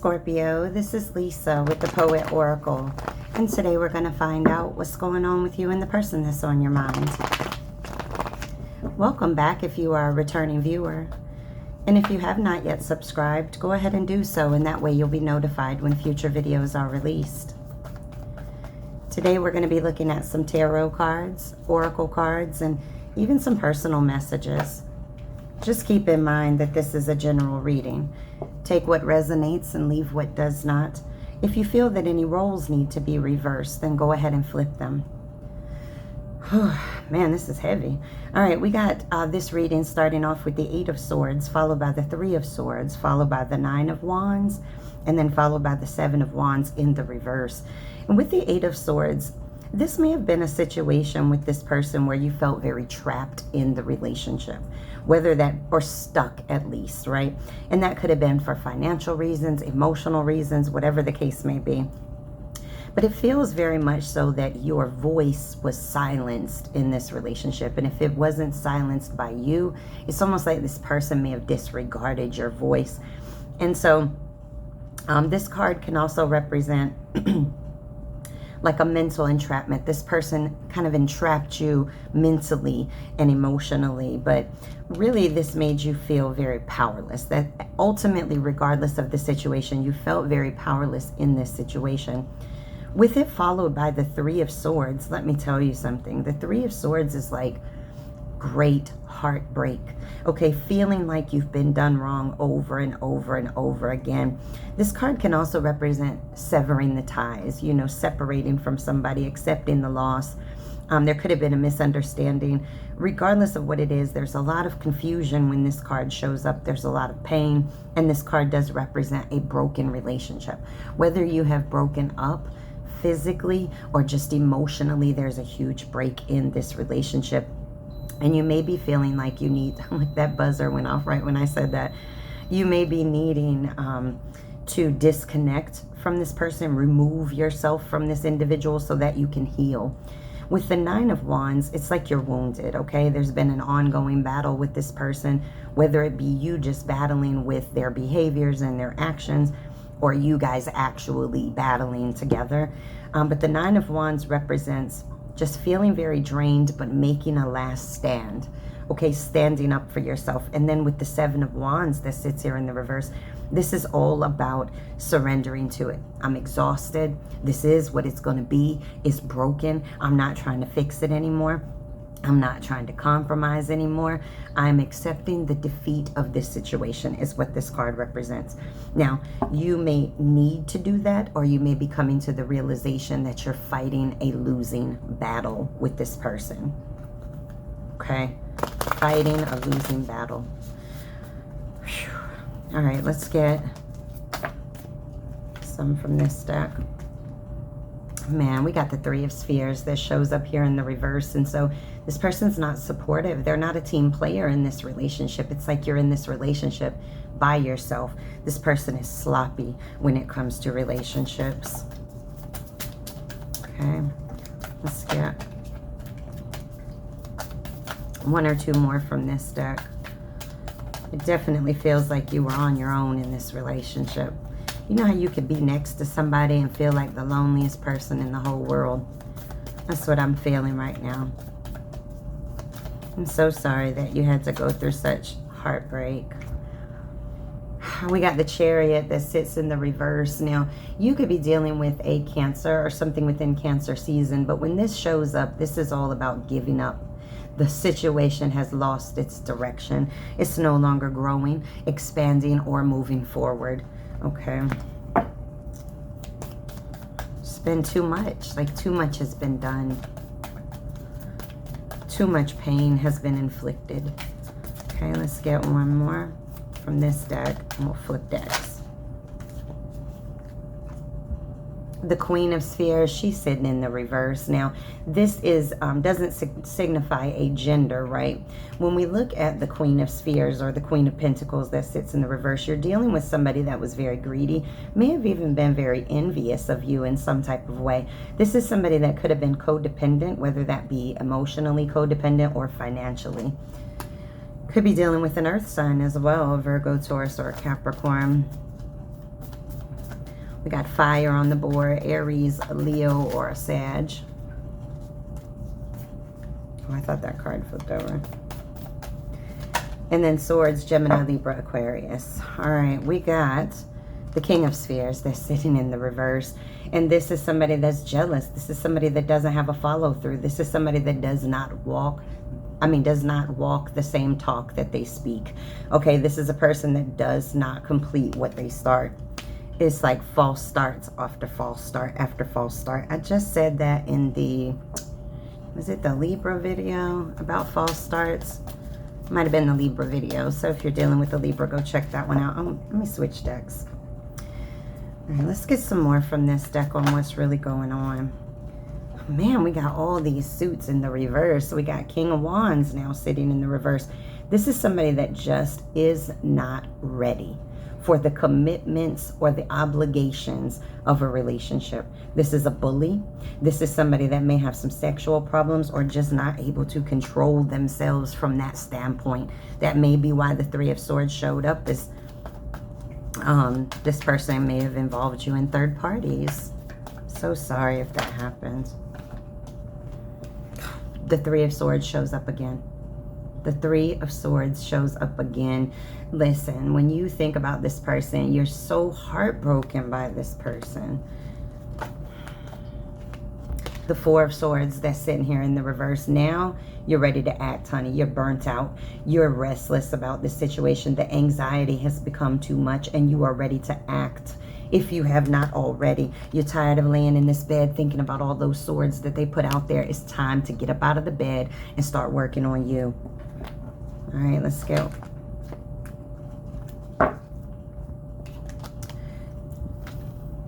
Scorpio, this is Lisa with the Poet Oracle, and today we're going to find out what's going on with you and the person that's on your mind. Welcome back if you are a returning viewer, and if you have not yet subscribed, go ahead and do so, and that way you'll be notified when future videos are released. Today we're going to be looking at some tarot cards, oracle cards, and even some personal messages. Just keep in mind that this is a general reading. Take what resonates and leave what does not. If you feel that any roles need to be reversed, then go ahead and flip them. Man, this is heavy. All right, we got this reading starting off with the 8 of Swords, followed by the 3 of Swords, followed by the 9 of Wands, and then followed by the 7 of Wands in the reverse. And with the 8 of Swords, this may have been a situation with this person where you felt very trapped in the relationship, whether that, or stuck at least, right? And that could have been for financial reasons, emotional reasons, whatever the case may be. But it feels very much so that your voice was silenced in this relationship. And if it wasn't silenced by you, it's almost like this person may have disregarded your voice. And so this card can also represent like a mental entrapment. This person kind of entrapped you mentally and emotionally, but really this made you feel very powerless. That ultimately, regardless of the situation, you felt very powerless in this situation. With it followed by the 3 of Swords, let me tell you something. The 3 of Swords is like great heartbreak. Okay, feeling like you've been done wrong over and over and over again. This card can also represent severing the ties, you know, separating from somebody, accepting the loss. There could have been a misunderstanding. Regardless of what it is, there's a lot of confusion when this card shows up. There's a lot of pain, and this card does represent a broken relationship. Whether you have broken up physically or just emotionally, there's a huge break in this relationship. And you may be feeling like you need, like that buzzer went off right when I said that. You may be needing to disconnect from this person, remove yourself from this individual so that you can heal. With the 9 of Wands, it's like you're wounded, okay? There's been an ongoing battle with this person, whether it be you just battling with their behaviors and their actions, or you guys actually battling together. But the 9 of Wands represents just feeling very drained, but making a last stand. Okay, standing up for yourself. And then with the 7 of Wands that sits here in the reverse, this is all about surrendering to it. I'm exhausted. This is what it's going to be. It's broken. I'm not trying to fix it anymore. I'm not trying to compromise anymore. I'm accepting the defeat of this situation is what this card represents. Now, you may need to do that, or you may be coming to the realization that you're fighting a losing battle with this person. Okay? Fighting a losing battle. Whew. All right, let's get some from this deck. Man, we got the 3 of Spheres that shows up here in the reverse. And so this person's not supportive. They're not a team player in this relationship. It's like you're in this relationship by yourself. This person is sloppy when it comes to relationships. Okay, let's get 1 or 2 more from this deck. It definitely feels like you were on your own in this relationship. You know how you could be next to somebody and feel like the loneliest person in the whole world? That's what I'm feeling right now. I'm so sorry that you had to go through such heartbreak. We got the Chariot that sits in the reverse. Now, you could be dealing with a Cancer or something within Cancer season, but when this shows up, this is all about giving up. The situation has lost its direction. It's no longer growing, expanding, or moving forward. Okay. It's been too much. Like, too much has been done. Too much pain has been inflicted. Okay, let's get 1 more from this deck, and we'll flip decks. The Queen of Spheres, she's sitting in the reverse. Now, this is doesn't signify a gender, right? When we look at the Queen of Spheres or the Queen of Pentacles that sits in the reverse, you're dealing with somebody that was very greedy, may have even been very envious of you in some type of way. This is somebody that could have been codependent, whether that be emotionally codependent or financially. Could be dealing with an earth sign as well, a Virgo, Taurus, or a Capricorn. We got fire on the board, Aries, a Leo, or a Sag. Oh, I thought that card flipped over. And then swords, Gemini, Libra, Aquarius. All right, we got the King of Spheres that's sitting in the reverse. And this is somebody that's jealous. This is somebody that doesn't have a follow through. This is somebody that does not walk the same talk that they speak. Okay, this is a person that does not complete what they start. It's like false starts after false start after false start. I just said that in the, was it the Libra video about false starts? Might have been the Libra video. So if you're dealing with the Libra, go check that one out. Oh, let me switch decks. All right, let's get some more from this deck on what's really going on. Man, we got all these suits in the reverse. So we got King of Wands now sitting in the reverse. This is somebody that just is not ready for the commitments or the obligations of a relationship. This is a bully. This is somebody that may have some sexual problems or just not able to control themselves from that standpoint. That may be why the Three of Swords showed up, is this person may have involved you in third parties. So sorry if that happens. The Three of Swords shows up again. The Three of Swords shows up again. Listen, when you think about this person, you're so heartbroken by this person. The Four of Swords that's sitting here in the reverse. Now you're ready to act, honey. You're burnt out. You're restless about this situation. The anxiety has become too much and you are ready to act. If you have not already, you're tired of laying in this bed thinking about all those swords that they put out there. It's time to get up out of the bed and start working on you. All right, let's go.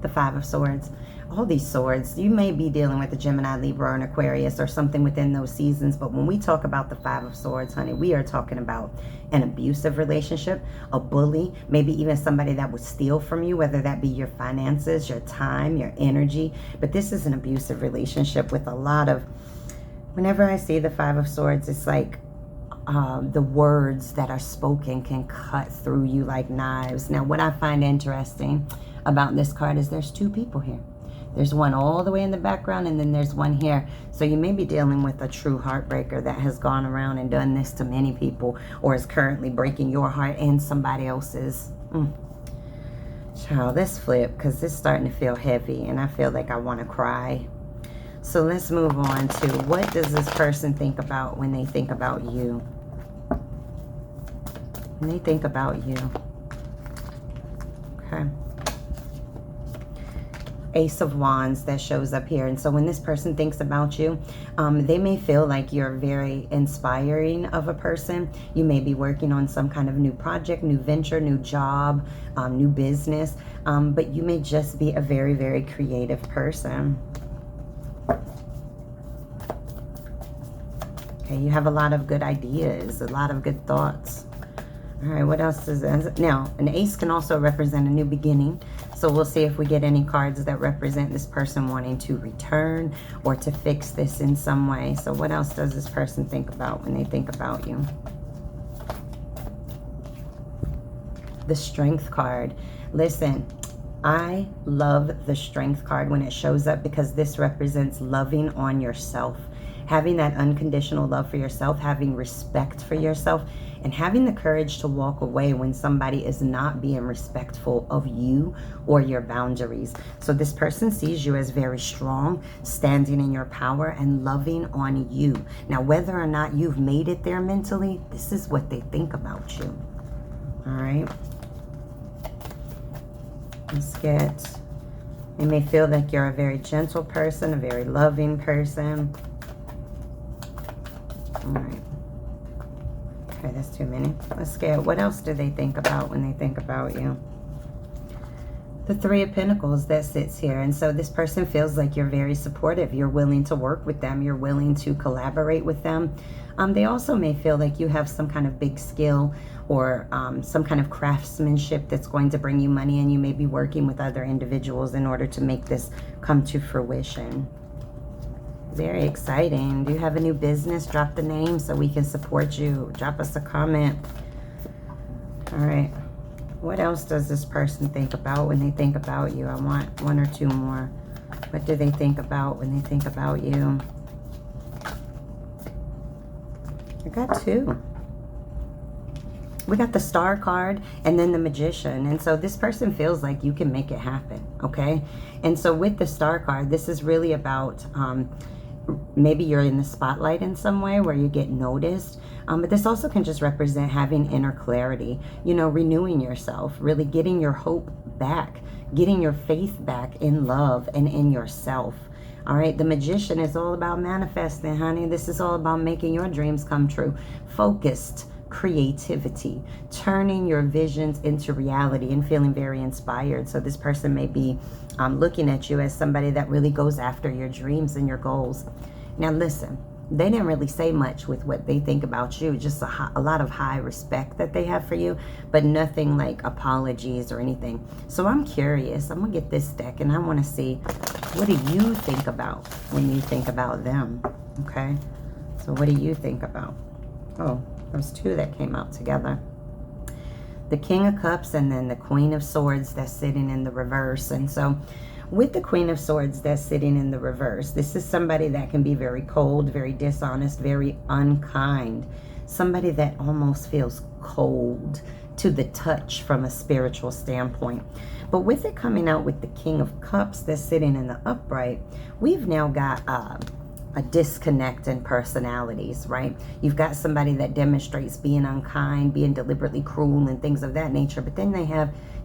The Five of Swords. All these swords, you may be dealing with a Gemini, Libra, or an Aquarius or something within those seasons, but when we talk about the Five of Swords, honey, we are talking about an abusive relationship, a bully, maybe even somebody that would steal from you, whether that be your finances, your time, your energy. But this is an abusive relationship with a lot of, whenever I see the Five of Swords, it's like the words that are spoken can cut through you like knives. Now, what I find interesting about this card is there's two people here. There's one all the way in the background, and then there's one here. So you may be dealing with a true heartbreaker that has gone around and done this to many people, or is currently breaking your heart and somebody else's. Child, let's flip, because it's starting to feel heavy, and I feel like I want to cry. So let's move on to, what does this person think about when they think about you? When they think about you. Okay. Ace of Wands that shows up here. And so when this person thinks about you, they may feel like you're very inspiring of a person. You may be working on some kind of new project, new venture, new job, new business, but you may just be a very, very creative person. Okay, you have a lot of good ideas, a lot of good thoughts. All right, what else is this? Now, an ace can also represent a new beginning. So we'll see if we get any cards that represent this person wanting to return or to fix this in some way. So what else does this person think about when they think about you? The Strength card. Listen, I love the Strength card when it shows up, because this represents loving on yourself. Having that unconditional love for yourself, having respect for yourself, and having the courage to walk away when somebody is not being respectful of you or your boundaries. So this person sees you as very strong, standing in your power and loving on you. Now, whether or not you've made it there mentally, this is what they think about you. All right. Let's get, they may feel like you're a very gentle person, a very loving person. All right. Okay, that's too many. Let's get, what else do they think about when they think about you? The Three of Pentacles that sits here. And so this person feels like you're very supportive. You're willing to work with them. You're willing to collaborate with them. They also may feel like you have some kind of big skill or some kind of craftsmanship that's going to bring you money, and you may be working with other individuals in order to make this come to fruition. Very exciting. Do you have a new business? Drop the name so we can support you. Drop us a comment. All right. What else does this person think about when they think about you? I want one or two more. What do they think about when they think about you? I got two. We got the Star card and then the Magician. And so this person feels like you can make it happen, okay? And so with the Star card, this is really about maybe you're in the spotlight in some way where you get noticed. But this also can just represent having inner clarity, you know, renewing yourself, really getting your hope back, getting your faith back in love and in yourself. All right, the Magician is all about manifesting, honey. This is all about making your dreams come true. Focused creativity, turning your visions into reality and feeling very inspired. So this person may be looking at you as somebody that really goes after your dreams and your goals. Now listen, they didn't really say much with what they think about you, just a lot of high respect that they have for you, but nothing like apologies or anything. So I'm curious, I'm gonna get this deck and I want to see, what do you think about when you think about them? Okay, so what do you think about? Oh, there's two that came out together. The King of Cups and then the Queen of Swords that's sitting in the reverse. And so with the Queen of Swords that's sitting in the reverse, this is somebody that can be very cold, very dishonest, very unkind. Somebody that almost feels cold to the touch from a spiritual standpoint. But with it coming out with the King of Cups that's sitting in the upright, we've now got a disconnect in personalities, right? You've got somebody that demonstrates being unkind, being deliberately cruel and things of that nature, but then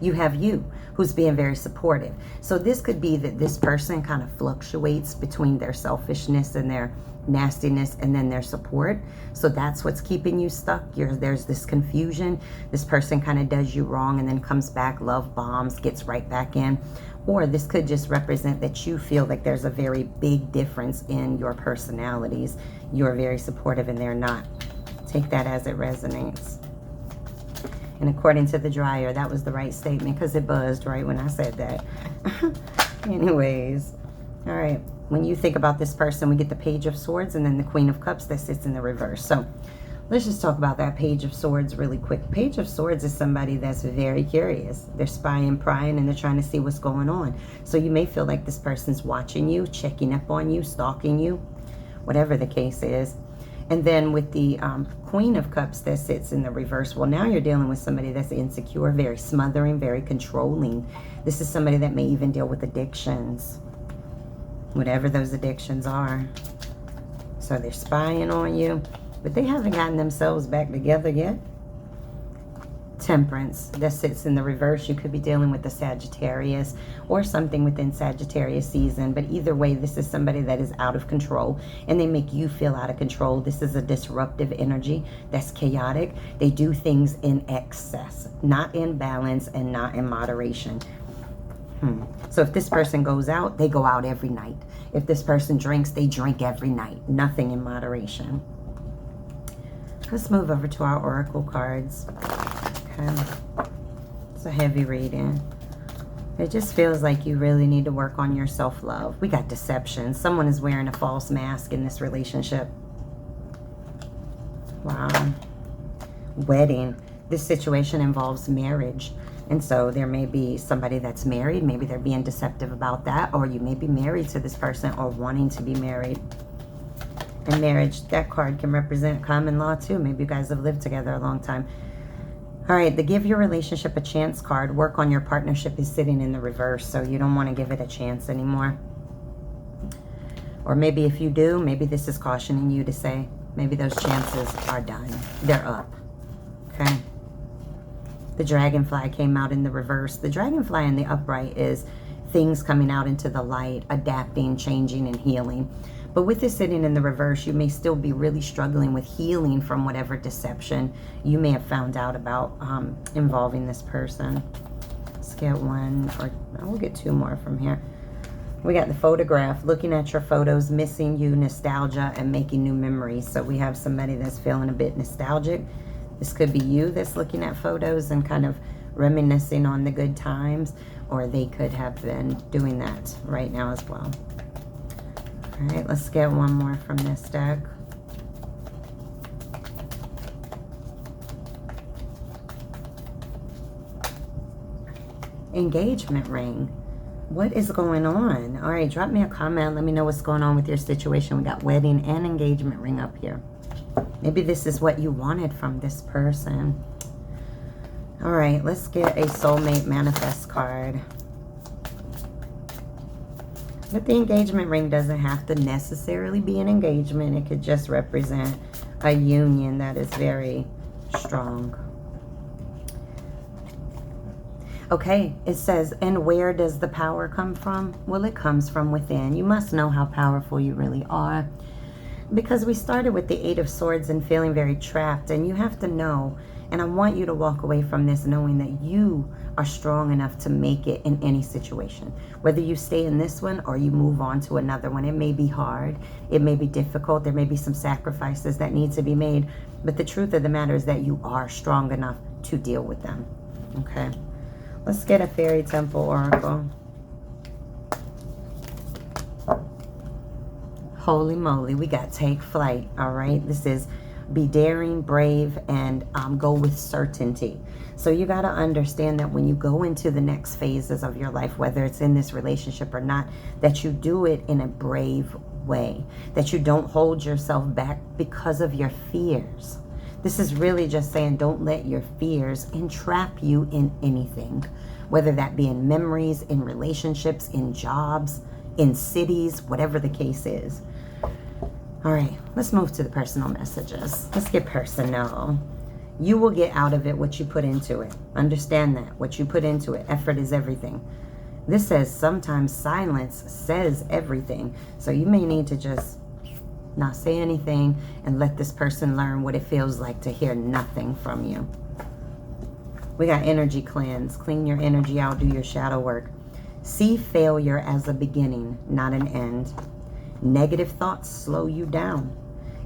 you have you who's being very supportive. So this could be that this person kind of fluctuates between their selfishness and their nastiness and then their support. So that's what's keeping you stuck. There's this confusion. This person kind of does you wrong and then comes back, love bombs, gets right back in. Or this could just represent that you feel like there's a very big difference in your personalities. You're very supportive and they're not. Take that as it resonates. And according to the dryer, that was the right statement because it buzzed right when I said that. Anyways, all right. When you think about this person, we get the Page of Swords and then the Queen of Cups that sits in the reverse. So let's just talk about that Page of Swords really quick. Page of Swords is somebody that's very curious. They're spying, prying, and they're trying to see what's going on. So you may feel like this person's watching you, checking up on you, stalking you, whatever the case is. And then with the Queen of Cups that sits in the reverse, well, now you're dealing with somebody that's insecure, very smothering, very controlling. This is somebody that may even deal with addictions, whatever those addictions are. So they're spying on you, but they haven't gotten themselves back together yet. Temperance that sits in the reverse. You could be dealing with the Sagittarius or something within Sagittarius season, but either way, this is somebody that is out of control and they make you feel out of control. This is a disruptive energy that's chaotic. They do things in excess, not in balance and not in moderation. So if this person goes out, they go out every night. If this person drinks, they drink every night. Nothing in moderation. Let's move over to our oracle cards. Okay. It's a heavy reading. It just feels like you really need to work on your self-love. We got deception. Someone is wearing a false mask in this relationship. Wow. Wedding. This situation involves marriage. And so there may be somebody that's married. Maybe they're being deceptive about that. Or you may be married to this person or wanting to be married. And marriage, that card can represent common law too. Maybe you guys have lived together a long time. All right, the Give Your Relationship a Chance card. Work on your partnership is sitting in the reverse, so you don't want to give it a chance anymore. Or maybe if you do, maybe this is cautioning you to say, maybe those chances are done. They're up. Okay. The Dragonfly came out in the reverse. The Dragonfly in the upright is things coming out into the light, adapting, changing, and healing. But with this sitting in the reverse, you may still be really struggling with healing from whatever deception you may have found out about involving this person. Let's get one, or we'll get two more from here. We got the photograph, looking at your photos, missing you, nostalgia, and making new memories. So we have somebody that's feeling a bit nostalgic. This could be you that's looking at photos and kind of reminiscing on the good times, or they could have been doing that right now as well. All right, let's get one more from this deck. Engagement ring. What is going on? All right, drop me a comment. Let me know what's going on with your situation. We got wedding and engagement ring up here. Maybe this is what you wanted from this person. All right, let's get a soulmate manifest card. But the engagement ring doesn't have to necessarily be an engagement. It could just represent a union that is very strong. Okay, it says, and where does the power come from? Well, it comes from within. You must know how powerful you really are. Because we started with the Eight of Swords and feeling very trapped. And you have to know, and I want you to walk away from this knowing that you are strong enough to make it in any situation. Whether you stay in this one or you move on to another one. It may be hard. It may be difficult. There may be some sacrifices that need to be made. But the truth of the matter is that you are strong enough to deal with them. Okay. Let's get a Fairy Temple Oracle. Holy moly, we got take flight, all right? This is be daring, brave, and go with certainty. So you got to understand that when you go into the next phases of your life, whether it's in this relationship or not, that you do it in a brave way, that you don't hold yourself back because of your fears. This is really just saying don't let your fears entrap you in anything, whether that be in memories, in relationships, in jobs, in cities, whatever the case is. All right, let's move to the personal messages. Let's get personal. You will get out of it what you put into it. Understand that. What you put into it. Effort is everything. This says sometimes silence says everything. So you may need to just not say anything and let this person learn what it feels like to hear nothing from you. We got energy cleanse. Clean your energy out. Do your shadow work. See failure as a beginning, not an end. Negative thoughts slow you down.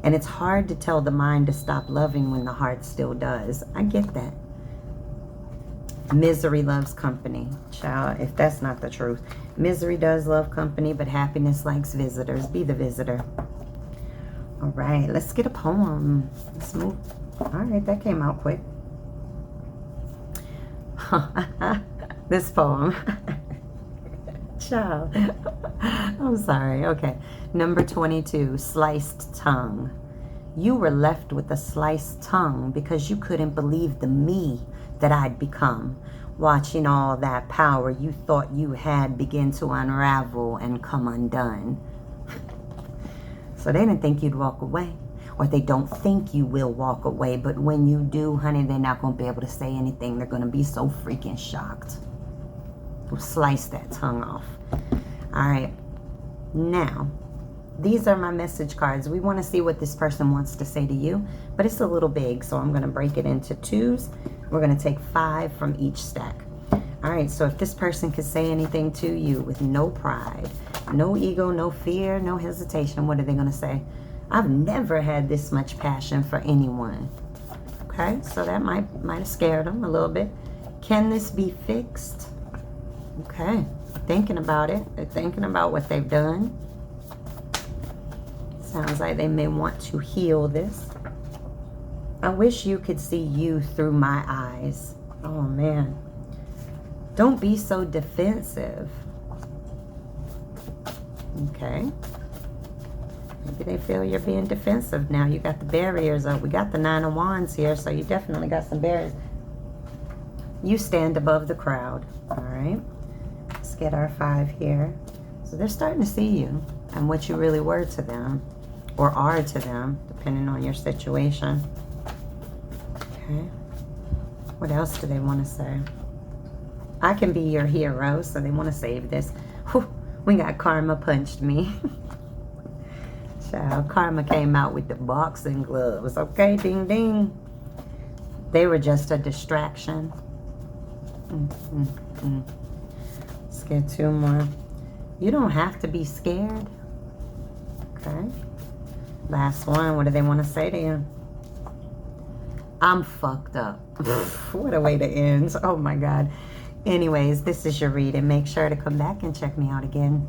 And it's hard to tell the mind to stop loving when the heart still does. I get that. Misery loves company. Child, if that's not the truth. Misery does love company, but happiness likes visitors. Be the visitor. All right, let's get a poem. Let's move. All right, that came out quick. This poem. Child. I'm sorry. Okay. Number 22, sliced tongue. You were left with a sliced tongue because you couldn't believe the me that I'd become. Watching all that power you thought you had begin to unravel and come undone. So they didn't think you'd walk away. Or they don't think you will walk away. But when you do, honey, they're not going to be able to say anything. They're going to be so freaking shocked. We'll slice that tongue off. All right. Now, these are my message cards. We want to see what this person wants to say to you. But it's a little big, so I'm going to break it into twos. We're going to take 5 from each stack. All right, so if this person could say anything to you with no pride, no ego, no fear, no hesitation, what are they going to say? I've never had this much passion for anyone. Okay, so that might have scared them a little bit. Can this be fixed? Okay, thinking about it. They're thinking about what they've done. Sounds like they may want to heal this. I wish you could see you through my eyes. Oh, man. Don't be so defensive. Okay. Maybe they feel you're being defensive now. You got the barriers up. We got the 9 of Wands here, so you definitely got some barriers. You stand above the crowd. All right. Let's get our 5 here. So they're starting to see you and what you really were to them or are to them, depending on your situation. Okay. What else do they want to say? I can be your hero, so they want to save this. Whew, we got karma punched me. Child, karma came out with the boxing gloves. Okay, ding, ding. They were just a distraction. Let's get 2 more. You don't have to be scared. Okay. Last one. What do they want to say to you? I'm fucked up. What a way to end. Oh my God. Anyways, this is your reading. Make sure to come back and check me out again.